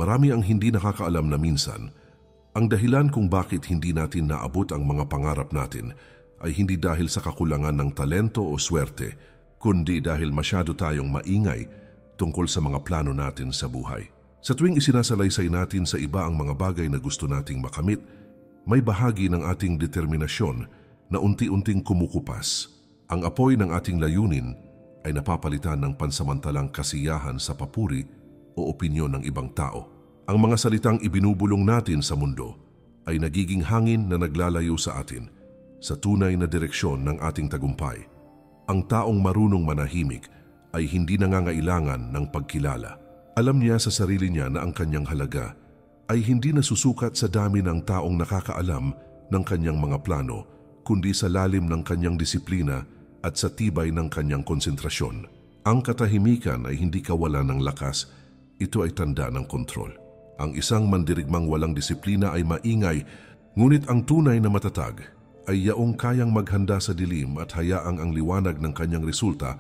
Marami ang hindi nakakaalam na minsan, ang dahilan kung bakit hindi natin naabot ang mga pangarap natin ay hindi dahil sa kakulangan ng talento o swerte, kundi dahil masyado tayong maingay tungkol sa mga plano natin sa buhay. Sa tuwing isinasalaysay natin sa iba ang mga bagay na gusto nating makamit, may bahagi ng ating determinasyon na unti-unting kumukupas. Ang apoy ng ating layunin ay napapalitan ng pansamantalang kasiyahan sa papuri o opinyon ng ibang tao. Ang mga salitang ibinubulong natin sa mundo ay nagiging hangin na naglalayo sa atin sa tunay na direksyon ng ating tagumpay. Ang taong marunong manahimik ay hindi nangangailangan ng pagkilala. Alam niya sa sarili niya na ang kanyang halaga ay hindi nasusukat sa dami ng taong nakakaalam ng kanyang mga plano, kundi sa lalim ng kanyang disiplina at sa tibay ng kanyang konsentrasyon. Ang katahimikan ay hindi kawalan ng lakas, ito ay tanda ng kontrol. Ang isang mandirigmang walang disiplina ay maingay, ngunit ang tunay na matatag ay yaong kayang maghanda sa dilim at hayaang ang liwanag ng kanyang resulta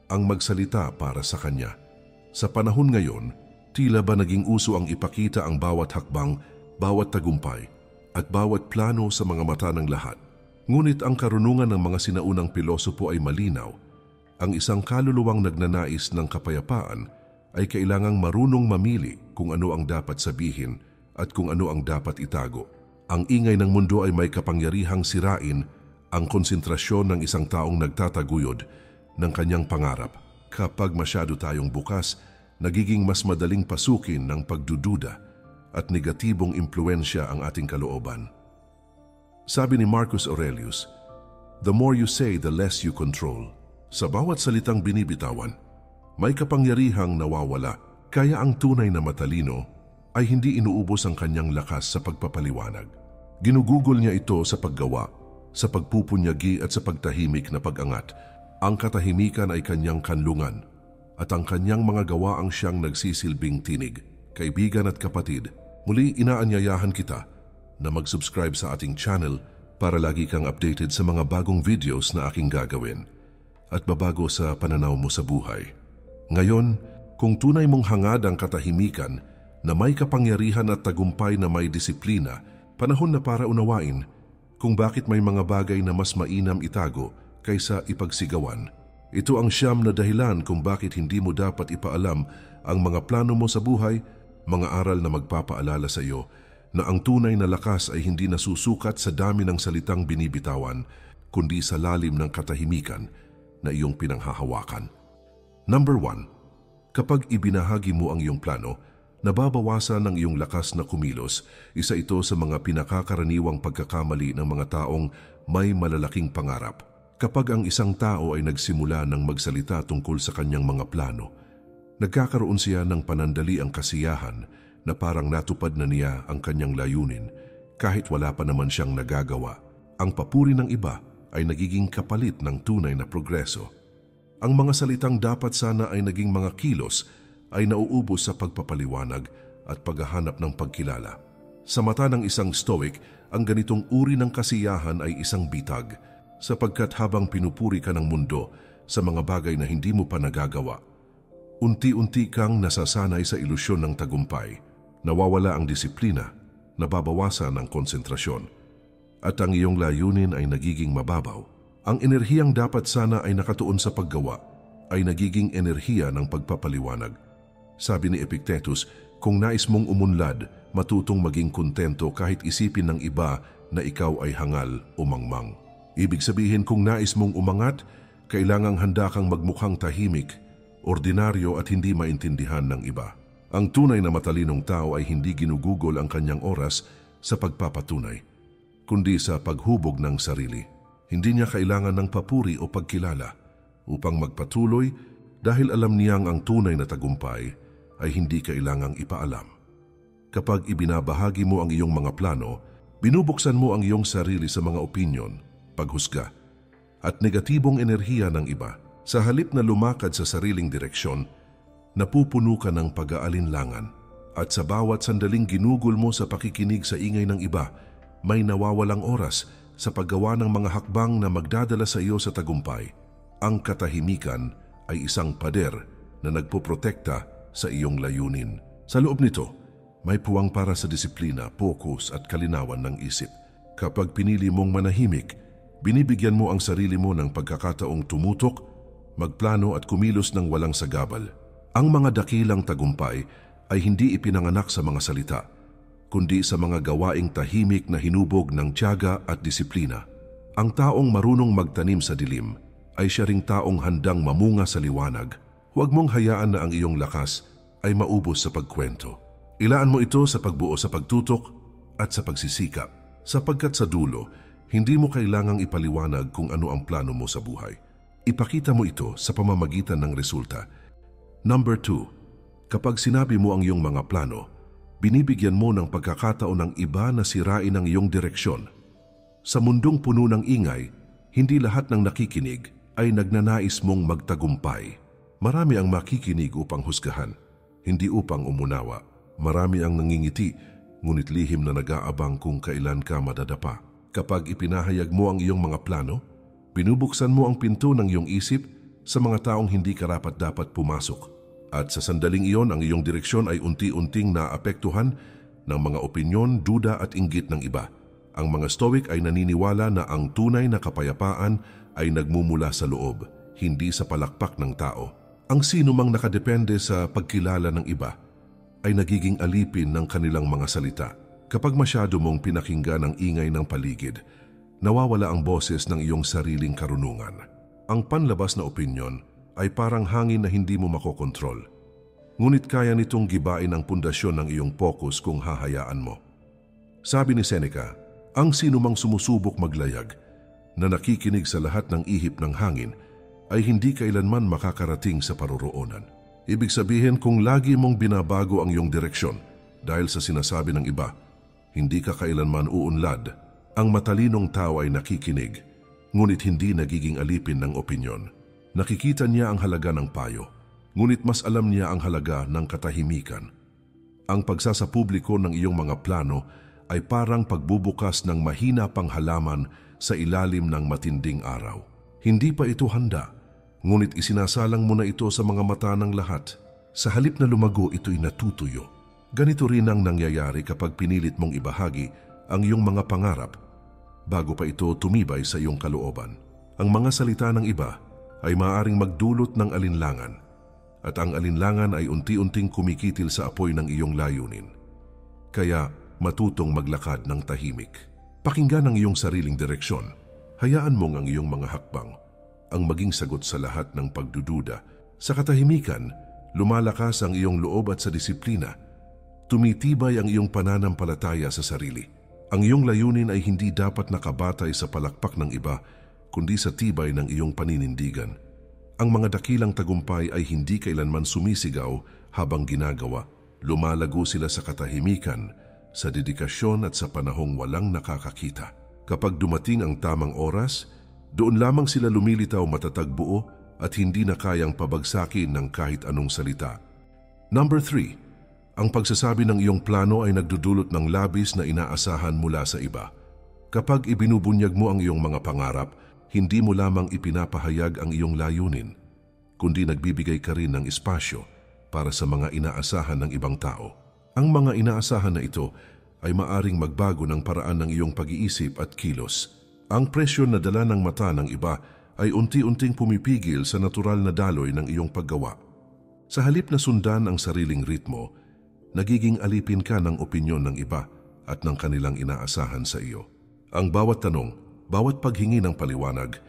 ang magsalita para sa kanya. Sa panahon ngayon, tila ba naging uso ang ipakita ang bawat hakbang, bawat tagumpay, at bawat plano sa mga mata ng lahat. Ngunit ang karunungan ng mga sinaunang pilosopo ay malinaw. Ang isang kaluluwang nagnanais ng kapayapaan ay kailangang marunong mamili kung ano ang dapat sabihin at kung ano ang dapat itago. Ang ingay ng mundo ay may kapangyarihang sirain ang konsentrasyon ng isang taong nagtataguyod ng kanyang pangarap. Kapag masyado tayong bukas, nagiging mas madaling pasukin ng pagdududa at negatibong impluensya ang ating kalooban. Sabi ni Marcus Aurelius, "The more you say, the less you control." Sa bawat salitang binibitawan, may kapangyarihang nawawala, kaya ang tunay na matalino ay hindi inuubos ang kanyang lakas sa pagpapaliwanag. Ginugugol niya ito sa paggawa, sa pagpupunyagi at sa pagtahimik na pag-angat. Ang katahimikan ay kanyang kanlungan at ang kanyang mga gawa ang siyang nagsisilbing tinig. Kaibigan at kapatid, muli inaanyayahan kita na mag-subscribe sa ating channel para lagi kang updated sa mga bagong videos na aking gagawin at babago sa pananaw mo sa buhay. Ngayon, kung tunay mong hangad ang katahimikan na may kapangyarihan at tagumpay na may disiplina, panahon na para unawain kung bakit may mga bagay na mas mainam itago kaysa ipagsigawan. Ito ang siyam na dahilan kung bakit hindi mo dapat ipaalam ang mga plano mo sa buhay, mga aral na magpapaalala sa iyo na ang tunay na lakas ay hindi nasusukat sa dami ng salitang binibitawan, kundi sa lalim ng katahimikan na iyong pinanghahawakan. Number 1. Kapag ibinahagi mo ang iyong plano, nababawasan ang iyong lakas na kumilos. Isa ito sa mga pinakakaraniwang pagkakamali ng mga taong may malalaking pangarap. Kapag ang isang tao ay nagsimula ng magsalita tungkol sa kanyang mga plano, nagkakaroon siya ng panandaliang kasiyahan na parang natupad na niya ang kanyang layunin kahit wala pa naman siyang nagagawa. Ang papuri ng iba ay nagiging kapalit ng tunay na progreso. Ang mga salitang dapat sana ay naging mga kilos ay nauubos sa pagpapaliwanag at paghahanap ng pagkilala. Sa mata ng isang stoic, ang ganitong uri ng kasiyahan ay isang bitag, sapagkat habang pinupuri ka ng mundo sa mga bagay na hindi mo pa nagagawa, unti-unti kang nasasanay sa ilusyon ng tagumpay, nawawala ang disiplina, nababawasan ang konsentrasyon, at ang iyong layunin ay nagiging mababaw. Ang enerhiyang dapat sana ay nakatuon sa paggawa ay nagiging enerhiya ng pagpapaliwanag. Sabi ni Epictetus, kung nais mong umunlad, matutong maging kontento kahit isipin ng iba na ikaw ay hangal o mangmang. Ibig sabihin, kung nais mong umangat, kailangang handa kang magmukhang tahimik, ordinaryo at hindi maintindihan ng iba. Ang tunay na matalinong tao ay hindi ginugugol ang kanyang oras sa pagpapatunay, kundi sa paghubog ng sarili. Hindi niya kailangan ng papuri o pagkilala upang magpatuloy dahil alam niyang ang tunay na tagumpay ay hindi kailangang ipaalam. Kapag ibinabahagi mo ang iyong mga plano, binubuksan mo ang iyong sarili sa mga opinyon, paghusga, at negatibong enerhiya ng iba. Sa halip na lumakad sa sariling direksyon, napupuno ka ng pag-aalinlangan at sa bawat sandaling ginugol mo sa pakikinig sa ingay ng iba, may nawawalang oras sa paggawa ng mga hakbang na magdadala sa iyo sa tagumpay. Ang katahimikan ay isang pader na nagpoprotekta sa iyong layunin. Sa loob nito, May puwang para sa disiplina, focus at kalinawan ng isip. Kapag pinili mong manahimik, binibigyan mo ang sarili mo ng pagkakataong tumutok, magplano at kumilos ng walang sagabal. Ang mga dakilang tagumpay ay hindi ipinanganak sa mga salita, kundi sa mga gawaing tahimik na hinubog ng tiyaga at disiplina. Ang taong marunong magtanim sa dilim ay siya ring taong handang mamunga sa liwanag. Huwag mong hayaan na ang iyong lakas ay maubos sa pagkwento. Ilaan mo ito sa pagbuo sa pagtutok at sa pagsisikap, sapagkat sa dulo, hindi mo kailangang ipaliwanag kung ano ang plano mo sa buhay. Ipakita mo ito sa pamamagitan ng resulta. Number 2, kapag sinabi mo ang iyong mga plano, binibigyan mo ng pagkakataon ng iba na sirain ang iyong direksyon. Sa mundong puno ng ingay, hindi lahat ng nakikinig ay nagnanais mong magtagumpay. Marami ang makikinig upang husgahan, hindi upang umunawa. Marami ang nangingiti, ngunit lihim na nag-aabang kung kailan ka madadapa. Kapag ipinahayag mo ang iyong mga plano, binubuksan mo ang pinto ng iyong isip sa mga taong hindi karapat-dapat pumasok. At sa sandaling iyon, ang iyong direksyon ay unti-unting naapektuhan ng mga opinyon, duda at inggit ng iba. Ang mga Stoic ay naniniwala na ang tunay na kapayapaan ay nagmumula sa loob, hindi sa palakpak ng tao. Ang sino mang nakadepende sa pagkilala ng iba ay nagiging alipin ng kanilang mga salita. Kapag masyado mong pinakinggan ang ingay ng paligid, nawawala ang boses ng iyong sariling karunungan. Ang panlabas na opinyon ay parang hangin na hindi mo makokontrol. Ngunit kaya nitong gibain ang pundasyon ng iyong focus kung hahayaan mo. Sabi ni Seneca, ang sino mang sumusubok maglayag na nakikinig sa lahat ng ihip ng hangin ay hindi kailanman makakarating sa paroroonan. Ibig sabihin, kung lagi mong binabago ang iyong direksyon dahil sa sinasabi ng iba, hindi ka kailanman uunlad. Ang matalinong tao ay nakikinig, ngunit hindi nagiging alipin ng opinyon. Nakikita niya ang halaga ng payo, ngunit mas alam niya ang halaga ng katahimikan. Ang pagsasapubliko ng iyong mga plano ay parang pagbubukas ng mahina pang halaman sa ilalim ng matinding araw. Hindi pa ito handa, ngunit isinasalang mo na ito sa mga mata ng lahat. Sa halip na lumago, ito'y natutuyo. Ganito rin ang nangyayari kapag pinilit mong ibahagi ang iyong mga pangarap bago pa ito tumibay sa iyong kalooban. Ang mga salita ng iba ay maaaring magdulot ng alinlangan, at ang alinlangan ay unti-unting kumikitil sa apoy ng iyong layunin. Kaya matutong maglakad ng tahimik. Pakinggan ang iyong sariling direksyon. Hayaan mong ang iyong mga hakbang ang maging sagot sa lahat ng pagdududa. Sa katahimikan, lumalakas ang iyong loob at sa disiplina, tumitibay ang iyong pananampalataya sa sarili. Ang iyong layunin ay hindi dapat nakabatay sa palakpak ng iba, kundi sa tibay ng iyong paninindigan. Ang mga dakilang tagumpay ay hindi kailanman sumisigaw habang ginagawa. Lumalago sila sa katahimikan, sa dedikasyon at sa panahong walang nakakakita. Kapag dumating ang tamang oras, doon lamang sila lumilitaw matatagbuo at hindi na kayang pabagsakin ng kahit anong salita. Number 3, ang pagsasabi ng iyong plano ay nagdudulot ng labis na inaasahan mula sa iba. Kapag ibinubunyag mo ang iyong mga pangarap, hindi mo lamang ipinapahayag ang iyong layunin, kundi nagbibigay ka rin ng espasyo para sa mga inaasahan ng ibang tao. Ang mga inaasahan na ito ay maaring magbago ng paraan ng iyong pag-iisip at kilos. Ang presyon na dala ng mata ng iba ay unti-unting pumipigil sa natural na daloy ng iyong paggawa. Sa halip na sundan ang sariling ritmo, nagiging alipin ka ng opinyon ng iba at ng kanilang inaasahan sa iyo. Ang bawat tanong, bawat paghingi ng paliwanag,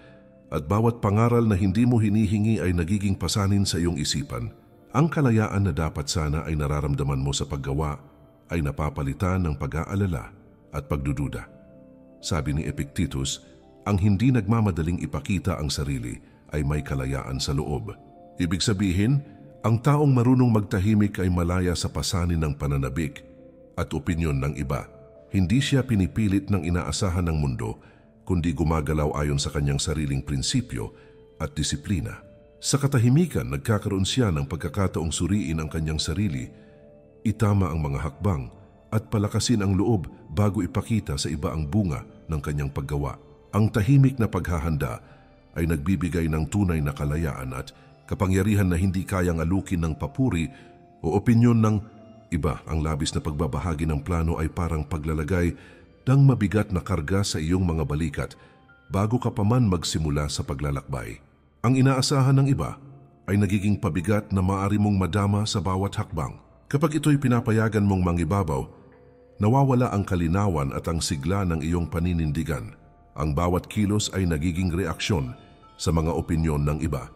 at bawat pangaral na hindi mo hinihingi ay nagiging pasanin sa iyong isipan. Ang kalayaan na dapat sana ay nararamdaman mo sa paggawa ay napapalitan ng pag-aalala at pagdududa. Sabi ni Epictetus, ang hindi nagmamadaling ipakita ang sarili ay may kalayaan sa loob. Ibig sabihin, ang taong marunong magtahimik ay malaya sa pasanin ng pananabik at opinyon ng iba. Hindi siya pinipilit ng inaasahan ng mundo, kundi gumagalaw ayon sa kanyang sariling prinsipyo at disiplina. Sa katahimikan, nagkakaroon siya ng pagkakataong suriin ang kanyang sarili, itama ang mga hakbang, at palakasin ang loob bago ipakita sa iba ang bunga ng kanyang paggawa. Ang tahimik na paghahanda ay nagbibigay ng tunay na kalayaan at kapangyarihan na hindi kayang alukin ng papuri o opinyon ng Iba, ang labis na pagbabahagi ng plano ay parang paglalagay ng mabigat na karga sa iyong mga balikat bago ka pa man magsimula sa paglalakbay. Ang inaasahan ng iba ay nagiging pabigat na maaari mong madama sa bawat hakbang. Kapag ito'y pinapayagan mong mangibabaw, nawawala ang kalinawan at ang sigla ng iyong paninindigan. Ang bawat kilos ay nagiging reaksyon sa mga opinyon ng iba.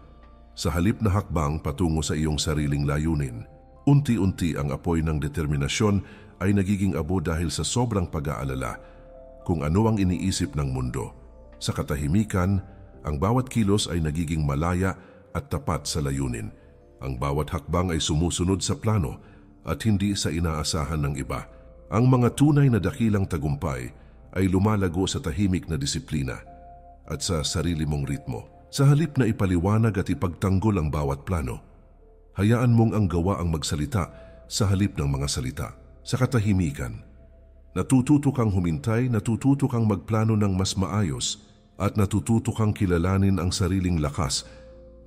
Sa halip na hakbang patungo sa iyong sariling layunin, unti-unti ang apoy ng determinasyon ay nagiging abo dahil sa sobrang pag-aalala kung ano ang iniisip ng mundo. Sa katahimikan, ang bawat kilos ay nagiging malaya at tapat sa layunin. Ang bawat hakbang ay sumusunod sa plano at hindi sa inaasahan ng iba. Ang mga tunay na dakilang tagumpay ay lumalago sa tahimik na disiplina at sa sarili mong ritmo. Sa halip na ipaliwanag at ipagtanggol ang bawat plano, hayaan mong ang gawa ang magsalita sa halip ng mga salita. Sa katahimikan, natututo kang humintay, natututo kang magplano ng mas maayos, at natututo kang kilalanin ang sariling lakas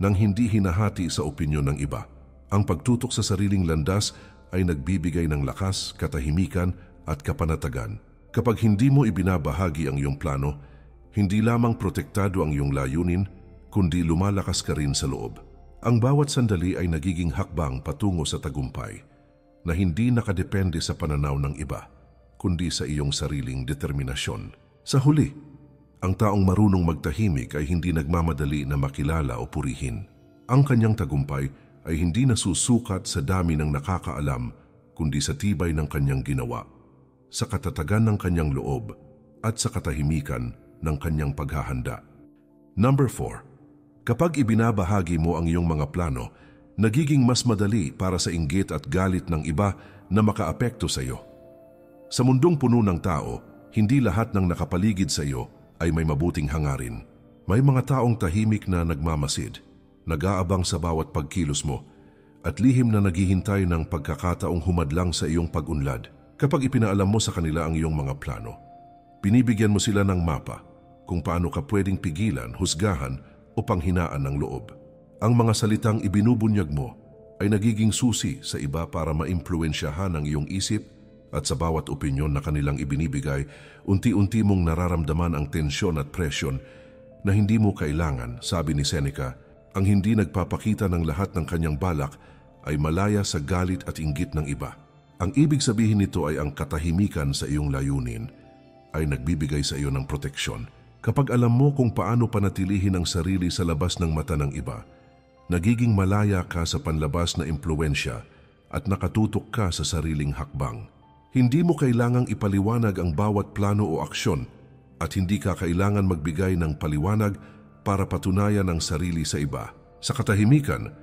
nang hindi hinahati sa opinyon ng iba. Ang pagtutok sa sariling landas ay nagbibigay ng lakas, katahimikan at kapanatagan. Kapag hindi mo ibinabahagi ang iyong plano, hindi lamang protektado ang iyong layunin, kundi lumalakas ka rin sa loob. Ang bawat sandali ay nagiging hakbang patungo sa tagumpay na hindi nakadepende sa pananaw ng iba, kundi sa iyong sariling determinasyon. Sa huli, ang taong marunong magtahimik ay hindi nagmamadali na makilala o purihin. Ang kanyang tagumpay ay hindi nasusukat sa dami ng nakakaalam, kundi sa tibay ng kanyang ginawa, sa katatagan ng kanyang loob, at sa katahimikan ng kanyang paghahanda. Number 4. Kapag ibinabahagi mo ang iyong mga plano, nagiging mas madali para sa inggit at galit ng iba na makaapekto sa iyo. Sa mundong puno ng tao, hindi lahat ng nakapaligid sa iyo ay may mabuting hangarin. May mga taong tahimik na nagmamasid, nag-aabang sa bawat pagkilos mo, at lihim na naghihintay ng pagkakataong humadlang sa iyong pag-unlad. Kapag ipinaalam mo sa kanila ang iyong mga plano, binibigyan mo sila ng mapa kung paano ka pwedeng pigilan, husgahan o panghinaan ng loob. Ang mga salitang ibinubunyag mo ay nagiging susi sa iba para maimpluwensyahan ang iyong isip, at sa bawat opinyon na kanilang ibinibigay, unti-unti mong nararamdaman ang tensyon at presyon na hindi mo kailangan. Sabi ni Seneca, ang hindi nagpapakita ng lahat ng kanyang balak ay malaya sa galit at inggit ng iba. Ang ibig sabihin nito ay ang katahimikan sa iyong layunin ay nagbibigay sa iyo ng proteksyon. Kapag alam mo kung paano panatilihin ang sarili sa labas ng mata ng iba, nagiging malaya ka sa panlabas na impluwensya at nakatutok ka sa sariling hakbang. Hindi mo kailangang ipaliwanag ang bawat plano o aksyon at hindi ka kailangan magbigay ng paliwanag para patunayan ang sarili sa iba. Sa katahimikan,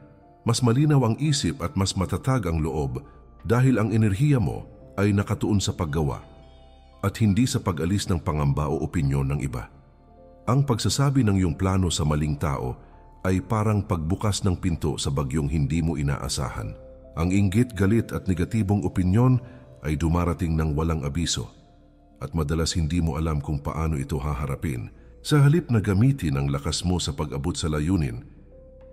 mas malinaw ang isip at mas matatag ang loob dahil ang enerhiya mo ay nakatuon sa paggawa at hindi sa pag-alis ng pangamba o opinyon ng iba. Ang pagsasabi ng iyong plano sa maling tao ay parang pagbukas ng pinto sa bagyong hindi mo inaasahan. Ang inggit, galit at negatibong opinyon ay dumarating ng walang abiso at madalas hindi mo alam kung paano ito haharapin. Sa halip na gamitin ang lakas mo sa pag-abot sa layunin,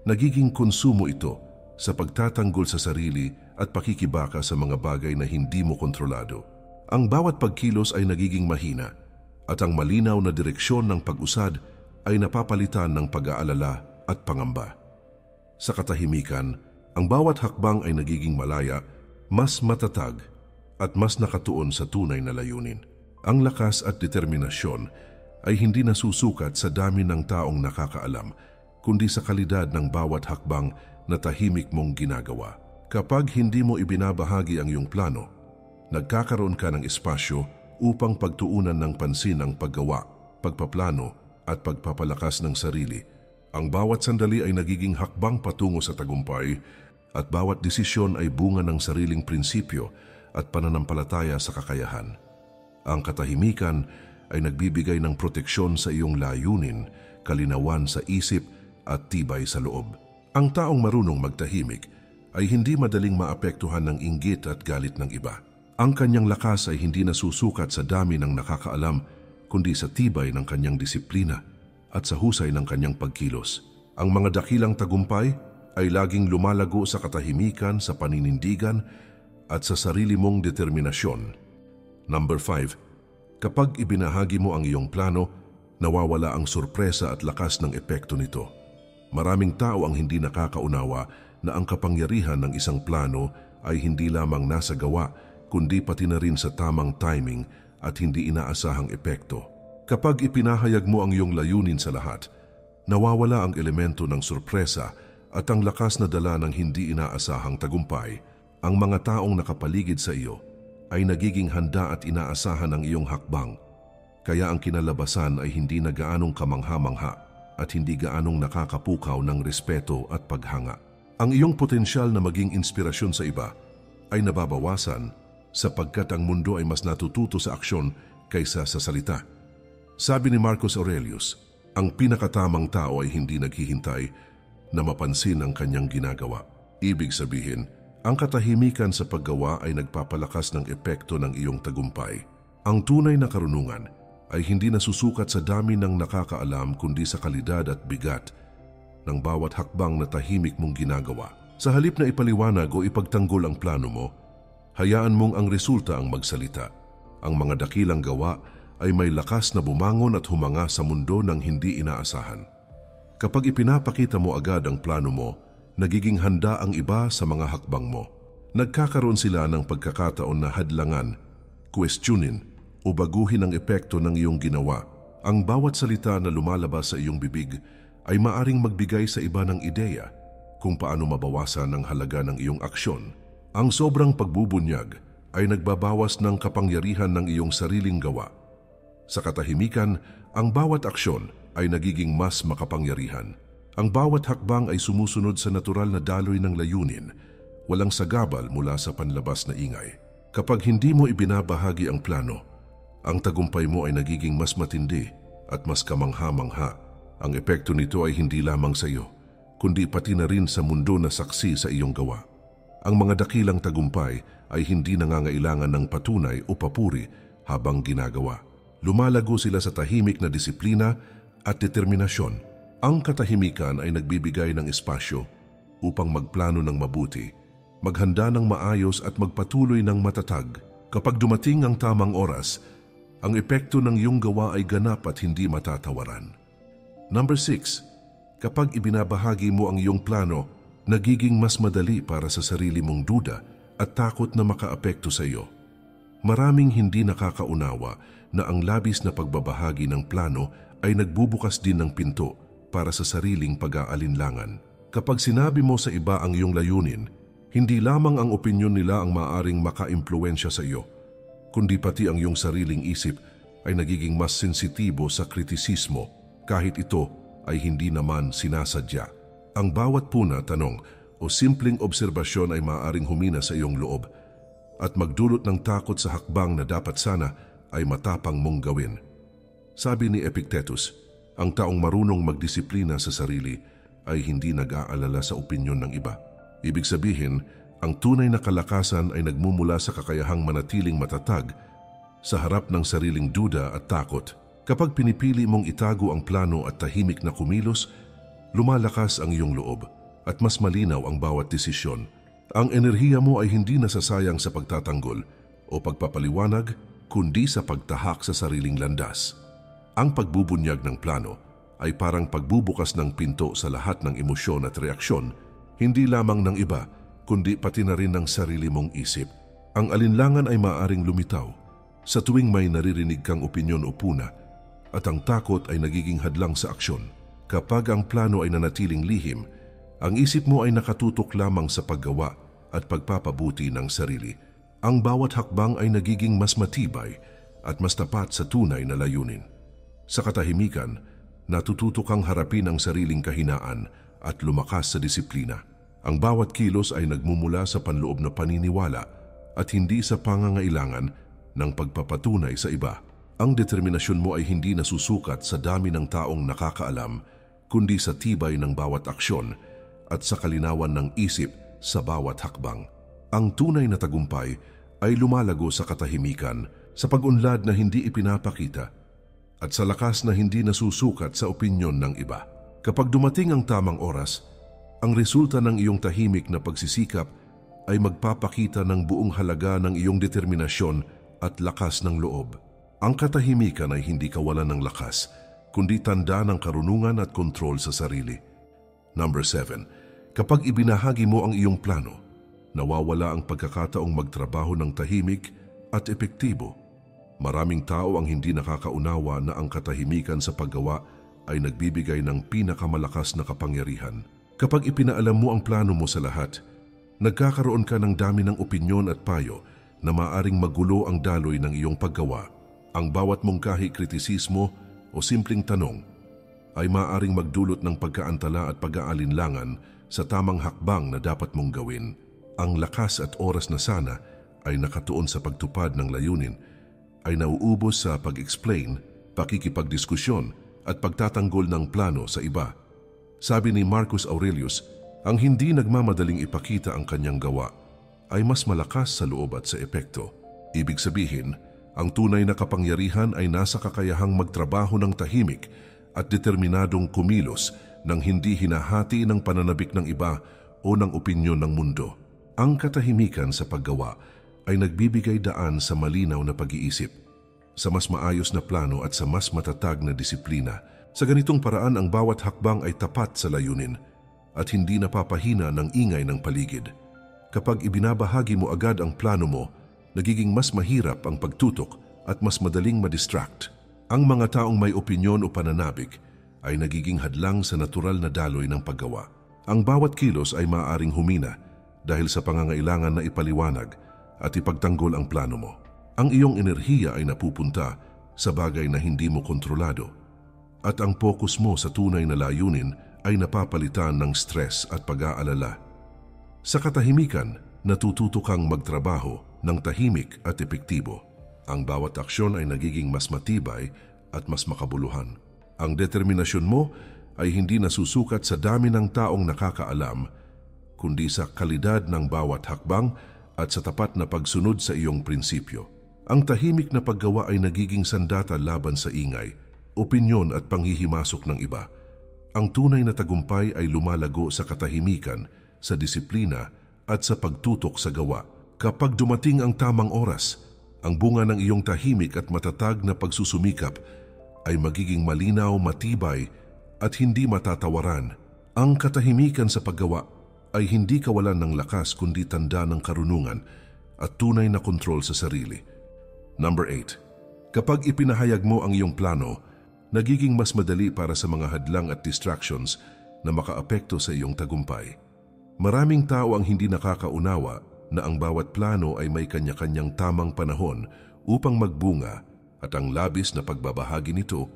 nagiging konsumo ito sa pagtatanggol sa sarili at pakikibaka sa mga bagay na hindi mo kontrolado. Ang bawat pagkilos ay nagiging mahina at ang malinaw na direksyon ng pag-usad ay napapalitan ng pag-aalala at pangamba. Sa katahimikan, ang bawat hakbang ay nagiging malaya, mas matatag at mas nakatuon sa tunay na layunin. Ang lakas at determinasyon ay hindi nasusukat sa dami ng taong nakakaalam, kundi sa kalidad ng bawat hakbang na tahimik mong ginagawa. Kapag hindi mo ibinabahagi ang iyong plano, nagkakaroon ka ng espasyo upang pagtuunan ng pansin ang paggawa, pagpaplano at pagpapalakas ng sarili. Ang bawat sandali ay nagiging hakbang patungo sa tagumpay at bawat desisyon ay bunga ng sariling prinsipyo at pananampalataya sa kakayahan. Ang katahimikan ay nagbibigay ng proteksyon sa iyong layunin, kalinawan sa isip at tibay sa loob. Ang taong marunong magtahimik ay hindi madaling maapektuhan ng inggit at galit ng iba. Ang kanyang lakas ay hindi nasusukat sa dami ng nakakaalam, kundi sa tibay ng kanyang disiplina at sa husay ng kanyang pagkilos. Ang mga dakilang tagumpay ay laging lumalago sa katahimikan, sa paninindigan at sa sarili mong determinasyon. Number 5. Kapag ibinahagi mo ang iyong plano, nawawala ang sorpresa at lakas ng epekto nito. Maraming tao ang hindi nakakaunawa na ang kapangyarihan ng isang plano ay hindi lamang nasa gawa, kundi pati na rin sa tamang timing at hindi inaasahang epekto. Kapag ipinahayag mo ang iyong layunin sa lahat, nawawala ang elemento ng sorpresa at ang lakas na dala ng hindi inaasahang tagumpay. Ang mga taong nakapaligid sa iyo ay nagiging handa at inaasahan ang iyong hakbang. Kaya ang kinalabasan ay hindi na gaanong kamangha-mangha at hindi gaanong nakakapukaw ng respeto at paghanga. Ang iyong potensyal na maging inspirasyon sa iba ay nababawasan sapagkat ang mundo ay mas natututo sa aksyon kaysa sa salita. Sabi ni Marcus Aurelius, ang pinakatamang tao ay hindi naghihintay na mapansin ang kanyang ginagawa. Ibig sabihin, ang katahimikan sa paggawa ay nagpapalakas ng epekto ng iyong tagumpay. Ang tunay na karunungan ay hindi nasusukat sa dami ng nakakaalam kundi sa kalidad at bigat ng bawat hakbang na tahimik mong ginagawa. Sa halip na ipaliwanag o ipagtanggol ang plano mo, hayaan mong ang resulta ang magsalita. Ang mga dakilang gawa ay may lakas na bumangon at humanga sa mundo ng hindi inaasahan. Kapag ipinapakita mo agad ang plano mo, nagiging handa ang iba sa mga hakbang mo. Nagkakaroon sila ng pagkakataon na hadlangan, questionin o baguhin ang epekto ng iyong ginawa. Ang bawat salita na lumalabas sa iyong bibig ay maaring magbigay sa iba ng ideya kung paano mabawasan ang halaga ng iyong aksyon. Ang sobrang pagbubunyag ay nagbabawas ng kapangyarihan ng iyong sariling gawa. Sa katahimikan, ang bawat aksyon ay nagiging mas makapangyarihan. Ang bawat hakbang ay sumusunod sa natural na daloy ng layunin, walang sagabal mula sa panlabas na ingay. Kapag hindi mo ibinabahagi ang plano, ang tagumpay mo ay nagiging mas matindi at mas kamangha-mangha. Ang epekto nito ay hindi lamang sa iyo, kundi pati na rin sa mundo na saksi sa iyong gawa. Ang mga dakilang tagumpay ay hindi nangangailangan ng patunay o papuri habang ginagawa. Lumalago sila sa tahimik na disiplina at determinasyon. Ang katahimikan ay nagbibigay ng espasyo upang magplano ng mabuti, maghanda ng maayos at magpatuloy ng matatag. Kapag dumating ang tamang oras, ang epekto ng iyong gawa ay ganap at hindi matatawaran. Number 6. Kapag ibinabahagi mo ang iyong plano, nagiging mas madali para sa sarili mong duda at takot na makaapekto sa iyo. Maraming hindi nakakaunawa na ang labis na pagbabahagi ng plano ay nagbubukas din ng pinto para sa sariling pag-aalinlangan. Kapag sinabi mo sa iba ang iyong layunin, hindi lamang ang opinyon nila ang maaaring maka-impluwensya sa iyo, kundi pati ang iyong sariling isip ay nagiging mas sensitibo sa kritisismo kahit ito ay hindi naman sinasadya. Ang bawat puna, tanong o simpleng obserbasyon ay maaaring humina sa iyong loob at magdulot ng takot sa hakbang na dapat sana ay matapang mong gawin. Sabi ni Epictetus, ang taong marunong magdisiplina sa sarili ay hindi nag-aalala sa opinyon ng iba. Ibig sabihin, ang tunay na kalakasan ay nagmumula sa kakayahang manatiling matatag sa harap ng sariling duda at takot. Kapag pinipili mong itago ang plano at tahimik na kumilos, lumalakas ang iyong loob at mas malinaw ang bawat desisyon. Ang enerhiya mo ay hindi nasasayang sa pagtatanggol o pagpapaliwanag, kundi sa pagtahak sa sariling landas. Ang pagbubunyag ng plano ay parang pagbubukas ng pinto sa lahat ng emosyon at reaksyon, hindi lamang ng iba, kundi pati na rin ng sarili mong isip. Ang alinlangan ay maaaring lumitaw sa tuwing may naririnig kang opinyon o puna, at ang takot ay nagiging hadlang sa aksyon. Kapag ang plano ay nanatiling lihim, ang isip mo ay nakatutok lamang sa paggawa at pagpapabuti ng sarili. Ang bawat hakbang ay nagiging mas matibay at mas tapat sa tunay na layunin. Sa katahimikan, natututo kang harapin ang sariling kahinaan at lumakas sa disiplina. Ang bawat kilos ay nagmumula sa panloob na paniniwala at hindi sa pangangailangan ng pagpapatunay sa iba. Ang determinasyon mo ay hindi nasusukat sa dami ng taong nakakaalam, kundi sa tibay ng bawat aksyon at sa kalinawan ng isip sa bawat hakbang. Ang tunay na tagumpay ay lumalago sa katahimikan, sa pag-unlad na hindi ipinapakita, at sa lakas na hindi nasusukat sa opinyon ng iba. Kapag dumating ang tamang oras, ang resulta ng iyong tahimik na pagsisikap ay magpapakita ng buong halaga ng iyong determinasyon at lakas ng loob. Ang katahimikan ay hindi kawalan ng lakas, kundi tanda ng karunungan at kontrol sa sarili. Number 7. Kapag ibinahagi mo ang iyong plano, nawawala ang pagkakataong magtrabaho ng tahimik at epektibo. Maraming tao ang hindi nakakaunawa na ang katahimikan sa paggawa ay nagbibigay ng pinakamalakas na kapangyarihan. Kapag ipinaalam mo ang plano mo sa lahat, nagkakaroon ka ng dami ng opinyon at payo na maaring magulo ang daloy ng iyong paggawa. Ang bawat mungkahi, kritisismo o simpleng tanong ay maaring magdulot ng pagkaantala at pag-aalinlangan sa tamang hakbang na dapat mong gawin. Ang lakas at oras na sana ay nakatuon sa pagtupad ng layunin ay nauubos sa pag-explain, pakikipagdiskusyon at pagtatanggol ng plano sa iba. Sabi ni Marcus Aurelius, ang hindi nagmamadaling ipakita ang kanyang gawa ay mas malakas sa loob at sa epekto. Ibig sabihin, ang tunay na kapangyarihan ay nasa kakayahang magtrabaho ng tahimik at determinadong kumilos nang hindi hinahati ng pananabik ng iba o ng opinyon ng mundo. Ang katahimikan sa paggawa ay nagbibigay daan sa malinaw na pag-iisip, sa mas maayos na plano at sa mas matatag na disiplina. Sa ganitong paraan, ang bawat hakbang ay tapat sa layunin at hindi napapahina ng ingay ng paligid. Kapag ibinabahagi mo agad ang plano mo, nagiging mas mahirap ang pagtutok at mas madaling madistract. Ang mga taong may opinyon o pananabik ay nagiging hadlang sa natural na daloy ng paggawa. Ang bawat kilos ay maaaring humina dahil sa pangangailangan na ipaliwanag at ipagtanggol ang plano mo. Ang iyong enerhiya ay napupunta sa bagay na hindi mo kontrolado at ang focus mo sa tunay na layunin ay napapalitan ng stress at pag-aalala. Sa katahimikan, natututo kang magtrabaho ng tahimik at epektibo. Ang bawat aksyon ay nagiging mas matibay at mas makabuluhan. Ang determinasyon mo ay hindi nasusukat sa dami ng taong nakakaalam, kundi sa kalidad ng bawat hakbang at sa tapat na pagsunod sa iyong prinsipyo. Ang tahimik na paggawa ay nagiging sandata laban sa ingay, opinyon at panghihimasok ng iba. Ang tunay na tagumpay ay lumalago sa katahimikan, sa disiplina at sa pagtutok sa gawa. Kapag dumating ang tamang oras, ang bunga ng iyong tahimik at matatag na pagsusumikap ay magiging malinaw, matibay at hindi matatawaran. Ang katahimikan sa paggawa ay hindi kawalan ng lakas kundi tanda ng karunungan at tunay na kontrol sa sarili. Number 8. Kapag ipinahayag mo ang iyong plano, nagiging mas madali para sa mga hadlang at distractions na makaapekto sa iyong tagumpay. Maraming tao ang hindi nakakaunawa na ang bawat plano ay may kanya-kanyang tamang panahon upang magbunga at ang labis na pagbabahagi nito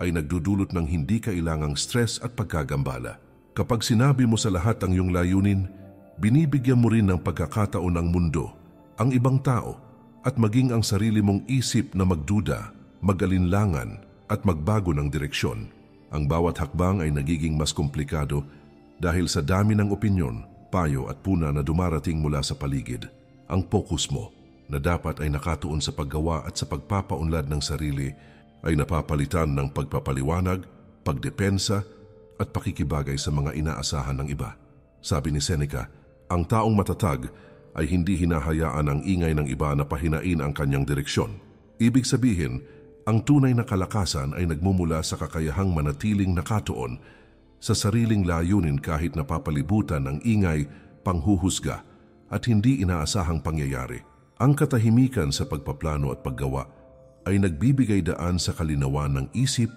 ay nagdudulot ng hindi kailangang stress at pagkagambala. Kapag sinabi mo sa lahat ang iyong layunin, binibigyan mo rin ng pagkakataon ng mundo, ang ibang tao, at maging ang sarili mong isip na magduda, mag-alinlangan, at magbago ng direksyon. Ang bawat hakbang ay nagiging mas komplikado dahil sa dami ng opinyon, payo at puna na dumarating mula sa paligid. Ang focus mo, na dapat ay nakatuon sa paggawa at sa pagpapaunlad ng sarili, ay napapalitan ng pagpapaliwanag, pagdepensa, at pakikibagay sa mga inaasahan ng iba. Sabi ni Seneca, ang taong matatag ay hindi hinahayaan ang ingay ng iba na pahinain ang kanyang direksyon. Ibig sabihin, ang tunay na kalakasan ay nagmumula sa kakayahang manatiling nakatuon sa sariling layunin kahit napapalibutan ng ingay, panghuhusga at hindi inaasahang pangyayari. Ang katahimikan sa pagpaplano at paggawa ay nagbibigay daan sa kalinawan ng isip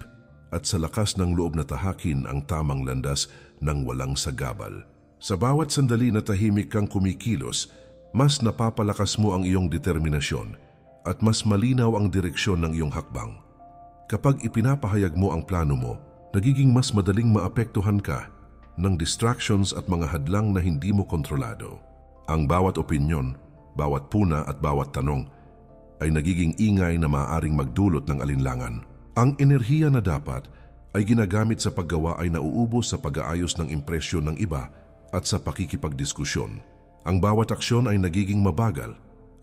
at sa lakas ng loob na tahakin ang tamang landas ng walang sagabal. Sa bawat sandali na tahimik kang kumikilos, mas napapalakas mo ang iyong determinasyon at mas malinaw ang direksyon ng iyong hakbang. Kapag ipinapahayag mo ang plano mo, nagiging mas madaling maapektuhan ka ng distractions at mga hadlang na hindi mo kontrolado. Ang bawat opinyon, bawat puna at bawat tanong ay nagiging ingay na maaaring magdulot ng alinlangan. Ang enerhiya na dapat ay ginagamit sa paggawa ay nauubos sa pag-aayos ng impresyon ng iba at sa pakikipagdiskusyon. Ang bawat aksyon ay nagiging mabagal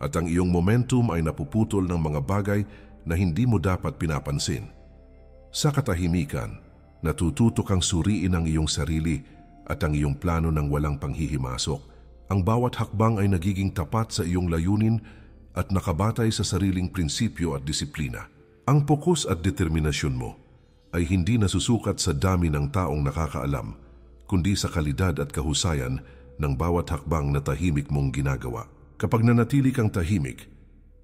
at ang iyong momentum ay napuputol ng mga bagay na hindi mo dapat pinapansin. Sa katahimikan, natututo kang suriin ang iyong sarili at ang iyong plano ng walang panghihimasok. Ang bawat hakbang ay nagiging tapat sa iyong layunin at nakabatay sa sariling prinsipyo at disiplina. Ang pokus at determinasyon mo ay hindi nasusukat sa dami ng taong nakakaalam, kundi sa kalidad at kahusayan ng bawat hakbang na tahimik mong ginagawa. Kapag nanatili kang tahimik,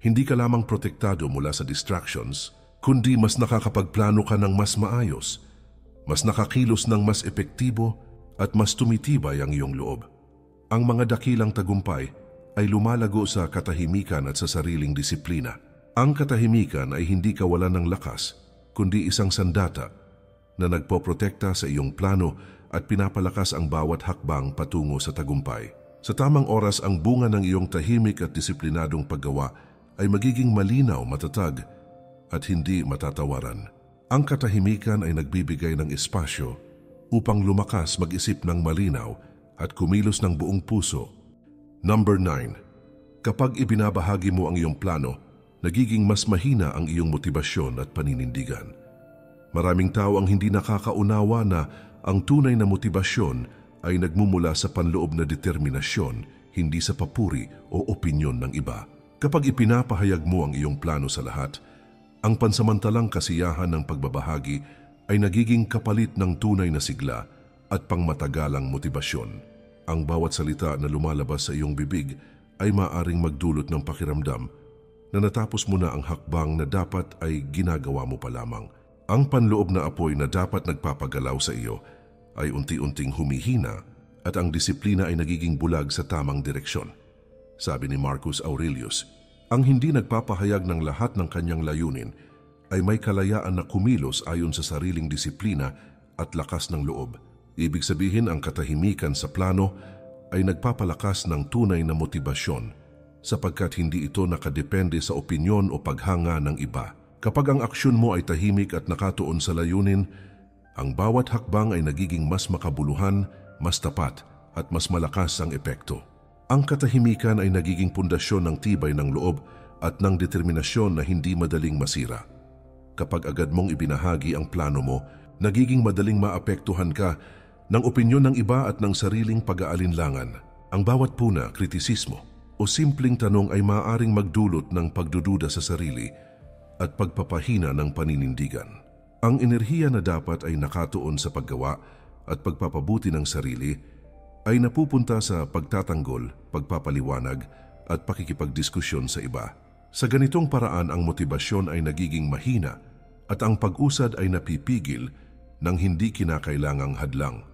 hindi ka lamang protektado mula sa distractions, kundi mas nakakapagplano ka ng mas maayos, mas nakakilos ng mas epektibo at mas tumitibay ang iyong loob. Ang mga dakilang tagumpay ay lumalago sa katahimikan at sa sariling disiplina. Ang katahimikan ay hindi kawalan ng lakas, kundi isang sandata na nagpoprotekta sa iyong plano at pinapalakas ang bawat hakbang patungo sa tagumpay. Sa tamang oras, ang bunga ng iyong tahimik at disiplinadong paggawa ay magiging malinaw, matatag at hindi matatawaran. Ang katahimikan ay nagbibigay ng espasyo upang lumakas, mag-isip ng malinaw at kumilos ng buong puso. Number 9. Kapag ibinabahagi mo ang iyong plano, nagiging mas mahina ang iyong motibasyon at paninindigan. Maraming tao ang hindi nakakaunawa na ang tunay na motibasyon ay nagmumula sa panloob na determinasyon, hindi sa papuri o opinyon ng iba. Kapag ipinapahayag mo ang iyong plano sa lahat, ang pansamantalang kasiyahan ng pagbabahagi ay nagiging kapalit ng tunay na sigla at pangmatagalang motibasyon. Ang bawat salita na lumalabas sa iyong bibig ay maaaring magdulot ng pakiramdam na natapos mo na ang hakbang na dapat ay ginagawa mo pa lamang. Ang panloob na apoy na dapat nagpapagalaw sa iyo ay unti-unting humihina at ang disiplina ay nagiging bulag sa tamang direksyon. Sabi ni Marcus Aurelius, ang hindi nagpapahayag ng lahat ng kanyang layunin ay may kalayaan na kumilos ayon sa sariling disiplina at lakas ng loob. Ibig sabihin, ang katahimikan sa plano ay nagpapalakas ng tunay na motibasyon sapagkat hindi ito nakadepende sa opinyon o paghanga ng iba. Kapag ang aksyon mo ay tahimik at nakatuon sa layunin, ang bawat hakbang ay nagiging mas makabuluhan, mas tapat at mas malakas ang epekto. Ang katahimikan ay nagiging pundasyon ng tibay ng loob at ng determinasyon na hindi madaling masira. Kapag agad mong ibinahagi ang plano mo, nagiging madaling maapektuhan ka ng opinyon ng iba at ng sariling pag-aalinlangan. Ang bawat puna, kritisismo o simpleng tanong ay maaaring magdulot ng pagdududa sa sarili at pagpapahina ng paninindigan. Ang enerhiya na dapat ay nakatuon sa paggawa at pagpapabuti ng sarili ay napupunta sa pagtatanggol, pagpapaliwanag at pakikipagdiskusyon sa iba. Sa ganitong paraan, ang motibasyon ay nagiging mahina at ang pag-usad ay napipigil ng hindi kinakailangang hadlang.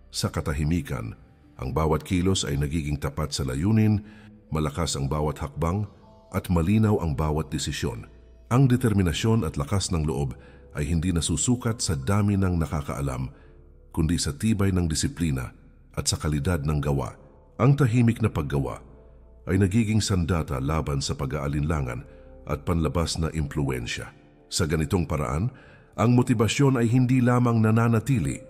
Sa katahimikan, ang bawat kilos ay nagiging tapat sa layunin, malakas ang bawat hakbang at malinaw ang bawat desisyon. Ang determinasyon at lakas ng loob ay hindi nasusukat sa dami ng nakakaalam, kundi sa tibay ng disiplina at sa kalidad ng gawa. Ang tahimik na paggawa ay nagiging sandata laban sa pag-aalinlangan at panlabas na impluwensya. Sa ganitong paraan, ang motibasyon ay hindi lamang nananatili,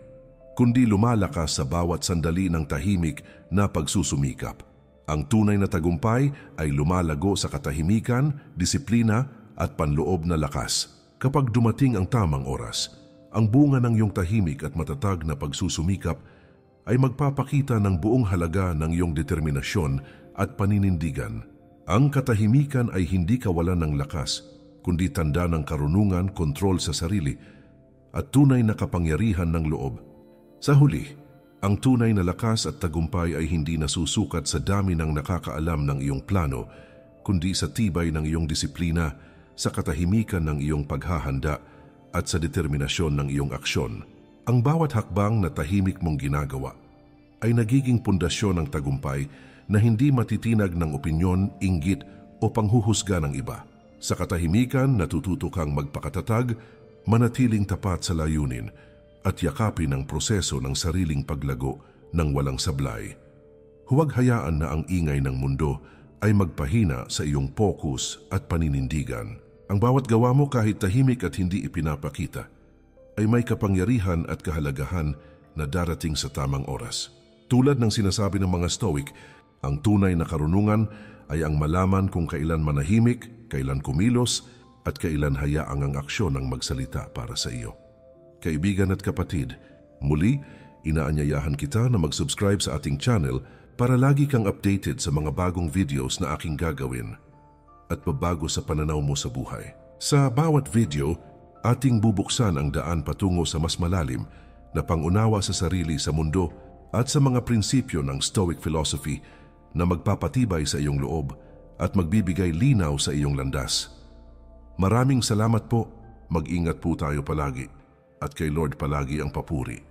kundi lumalakas sa bawat sandali ng tahimik na pagsusumikap. Ang tunay na tagumpay ay lumalago sa katahimikan, disiplina at panloob na lakas. Kapag dumating ang tamang oras, ang bunga ng iyong tahimik at matatag na pagsusumikap ay magpapakita ng buong halaga ng iyong determinasyon at paninindigan. Ang katahimikan ay hindi kawalan ng lakas, kundi tanda ng karunungan, kontrol sa sarili at tunay na kapangyarihan ng loob. Sa huli, ang tunay na lakas at tagumpay ay hindi nasusukat sa dami ng nakakaalam ng iyong plano, kundi sa tibay ng iyong disiplina, sa katahimikan ng iyong paghahanda at sa determinasyon ng iyong aksyon. Ang bawat hakbang na tahimik mong ginagawa ay nagiging pundasyon ng tagumpay na hindi matitinag ng opinyon, inggit o panghuhusga ng iba. Sa katahimikan, natututo kang magpakatatag, manatiling tapat sa layunin, at yakapin ang proseso ng sariling paglago ng walang sablay. Huwag hayaan na ang ingay ng mundo ay magpahina sa iyong focus at paninindigan. Ang bawat gawa mo, kahit tahimik at hindi ipinapakita, ay may kapangyarihan at kahalagahan na darating sa tamang oras. Tulad ng sinasabi ng mga Stoic, ang tunay na karunungan ay ang malaman kung kailan manahimik, kailan kumilos, at kailan hayaang ang aksyon ang magsalita para sa iyo. Kaibigan at kapatid, muli inaanyayahan kita na mag-subscribe sa ating channel para lagi kang updated sa mga bagong videos na aking gagawin at pabago sa pananaw mo sa buhay. Sa bawat video, ating bubuksan ang daan patungo sa mas malalim na pangunawa sa sarili sa mundo at sa mga prinsipyo ng Stoic philosophy na magpapatibay sa iyong loob at magbibigay linaw sa iyong landas. Maraming salamat po. Mag-ingat po tayo palagi at kay Lord palagi ang papuri.